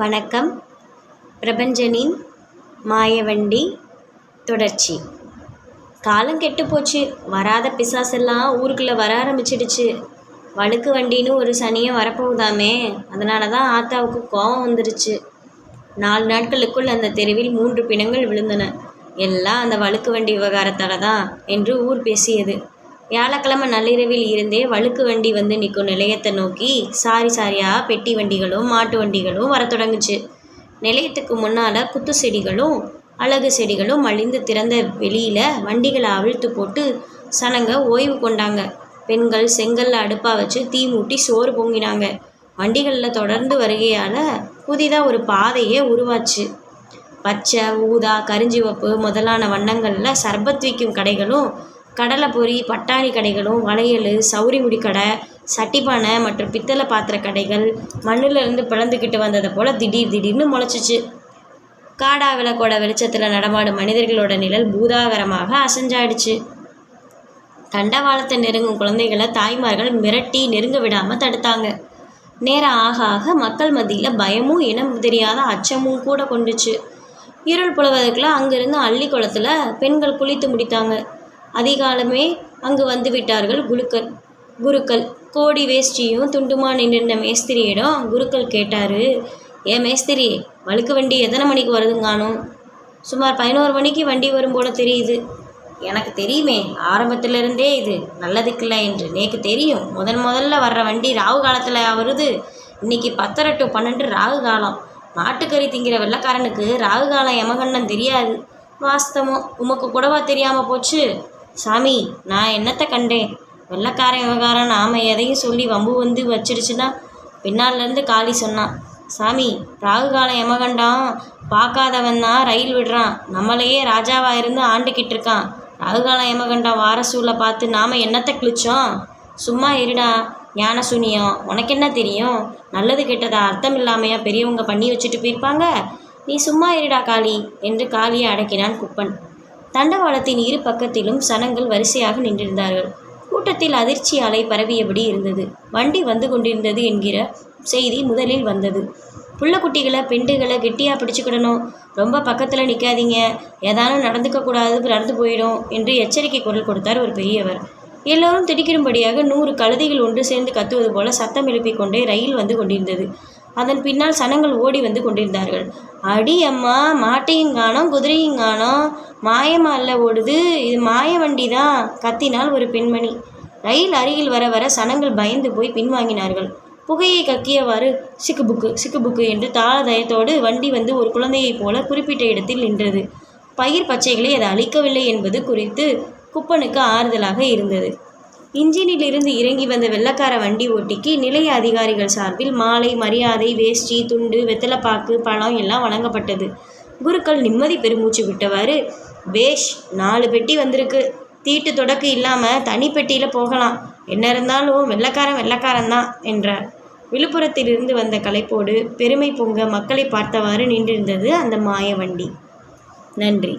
வணக்கம். பிரபஞ்சனின் மாயவண்டி தொடர்ச்சி. காலம் கெட்டு போச்சு. வராத பிசாசெல்லாம் ஊருக்குள்ளே வர ஆரம்பிச்சிடுச்சு. வழுக்கு வண்டின்னு ஒரு சனியம் வரப்போகுதாமே, அதனால தான் ஆத்தாவுக்கு கோபம் வந்துடுச்சு. 4 நாட்களுக்குள் அந்த தெருவில் 3 பிணங்கள் விழுந்தன. எல்லாம் அந்த வழுக்கு வண்டி விவகாரத்தால் தான் என்று ஊர் பேசியது. வியாழக்கிழமை நள்ளிரவில் இருந்தே வழுக்கு வண்டி வந்து நிற்கும் நிலையத்தை நோக்கி சாரியாக பெட்டி வண்டிகளும் மாட்டு வண்டிகளும் வர தொடங்குச்சு. நிலையத்துக்கு முன்னால் குத்து செடிகளும் அழகு செடிகளும் மலிந்து திறந்த வெளியில் வண்டிகளை அவிழ்த்து போட்டு சனங்க ஓய்வு கொண்டாங்க. பெண்கள் செங்கல்ல அடுப்பாக வச்சு தீ மூட்டி சோறு பொங்கினாங்க. வண்டிகளில் தொடர்ந்து வருகையால் புதிதாக ஒரு பாதையே உருவாச்சு. பச்சை, ஊதா, கருஞ்சிவப்பு முதலான வண்ணங்களில் சர்பத் விற்கும் கடைகளும், கடலை பொரி, பட்டாணி கடைகளும், வளையல், சௌரி முடி கடை, சட்டிப்பானை மற்றும் பித்தளை பாத்திர கடைகள் மண்ணிலிருந்து பிளந்துக்கிட்டு வந்ததை போல் திடீர்னு முளைச்சிச்சு. காடா விளக்கோட வெளிச்சத்தில் நடமாடும் மனிதர்களோட நிழல் பூதாகரமாக அசைஞ்சாயிடுச்சு. தண்டவாளத்தை நெருங்கும் குழந்தைகளை தாய்மார்கள் மிரட்டி நெருங்க விடாமல் தடுத்தாங்க. நேரம் ஆக ஆக மக்கள் மத்தியில் பயமும் இனம் தெரியாத அச்சமும் கூட கொண்டுச்சு. இருள் புலவதற்குள்ள அங்கிருந்து அள்ளி குளத்தில் பெண்கள் குளித்து முடித்தாங்க. அதிகாலமே அங்கு வந்து விட்டார்கள் குருக்கள். கோடி வேஷ்டியும் துண்டுமா நின்றிருந்த மேஸ்திரியிடம் குருக்கள் கேட்டார், ஏன் மேஸ்திரி, வழுக்கு வண்டி எத்தனை மணிக்கு வருதுங்கானோ? சுமார் 11 மணிக்கு வண்டி வரும் போல தெரியுது. எனக்கு தெரியுமே, ஆரம்பத்திலிருந்தே இது நல்லதுக்கில்லை என்று நேக்கு தெரியும். முதல்ல வர்ற வண்டி ராகு காலத்தில் வருது. இன்னைக்கு 10:30 to 12 ராகு காலம். மாட்டுக்கறி திங்கிற வெள்ளைக்காரனுக்கு ராகு காலம் யமகண்டம் தெரியாது. வாஸ்தவம், உமக்கு கூடவா தெரியாமல் போச்சு? சாமி, நான் என்னத்தை கண்டேன்? வெள்ளைக்காரன் விவகாரம் நாம் எதையும் சொல்லி வம்பு வந்து வச்சிடுச்சுன்னா பின்னாலேருந்து காளி சொன்னான், சாமி, ராகு காலம் யமகண்டம் பார்க்காதவன் தான் ரயில் விடுறான். நம்மளையே ராஜாவாக இருந்து ஆண்டுக்கிட்டு இருக்கான். ராகு காலம் யமகண்டம் வார சூழலை பார்த்து நாம் என்னத்தை கிழிச்சோம்? சும்மா இருடா, ஞான சூனியம், உனக்கு என்ன தெரியும்? நல்லது கெட்டதா அர்த்தம் இல்லாமையா பெரியவங்க பண்ணி வச்சுட்டு போயிருப்பாங்க. நீ சும்மா இருடா காளி என்று காளியை அடக்கினான் குப்பன். தண்டவாளத்தின் இரு பக்கத்திலும் சனங்கள் வரிசையாக நின்றிருந்தார்கள். கூட்டத்தில் அதிர்ச்சி அலை பரவியபடி இருந்தது. வண்டி வந்து கொண்டிருந்தது என்கிற செய்தி முதலில் வந்தது. புள்ளக்குட்டிகளை பெண்டுகளை கெட்டியாக பிடிச்சிக்கிடணும், ரொம்ப பக்கத்தில் நிற்காதீங்க, ஏதானும் நடந்துக்கக்கூடாது, நடந்து போயிடும் என்று எச்சரிக்கை குரல் கொடுத்தார் ஒரு பெரியவர். எல்லோரும் திடுக்கிடும்படியாக 100 கழுதைகள் ஒன்று சேர்ந்து கத்துவது போல சத்தம் எழுப்பிக் கொண்டே ரயில் வந்து கொண்டிருந்தது. அதன் பின்னால் சனங்கள் ஓடி வந்து கொண்டிருந்தார்கள். அடி அம்மா, மாட்டையும் காணோம், குதிரையும் காணோம், மாயமா அல்ல ஓடுது, இது மாய வண்டி தான், கத்தினால் ஒரு பெண்மணி. ரயில் அருகில் வர வர சனங்கள் பயந்து போய் பின்வாங்கினார்கள். புகையை கக்கியவாறு சிக்குபுக்கு என்று தாளதயத்தோடு வண்டி வந்து ஒரு குழந்தையைப் போல குறிப்பிட்ட இடத்தில் நின்றது. பயிர் பச்சைகளை அது அழிக்கவில்லை என்பது குறித்து குப்பனுக்கு ஆறுதலாக இருந்தது. இன்ஜினில் இருந்து இறங்கி வந்த வெள்ளக்கார வண்டி ஓட்டிக்கு நிலைய அதிகாரிகள் சார்பில் மாலை, மரியாதை, வேஷ்டி, துண்டு, வெத்தலைப்பாக்கு, பழம் எல்லாம் வழங்கப்பட்டது. குருக்கள் நிம்மதி பெருமூச்சு விட்டவாறு, பேஷ், 4 பெட்டி வந்திருக்கு, தீட்டு தொடக்கு இல்லாமல் தனி பெட்டியில் போகலாம், என்ன இருந்தாலும் வெள்ளக்காரன் தான் என்றார். விழுப்புரத்திலிருந்து வந்த களைப்போடு பெருமை பொங்க மக்களை பார்த்தவாறு நின்றிருந்தது அந்த மாய வண்டி. நன்றி.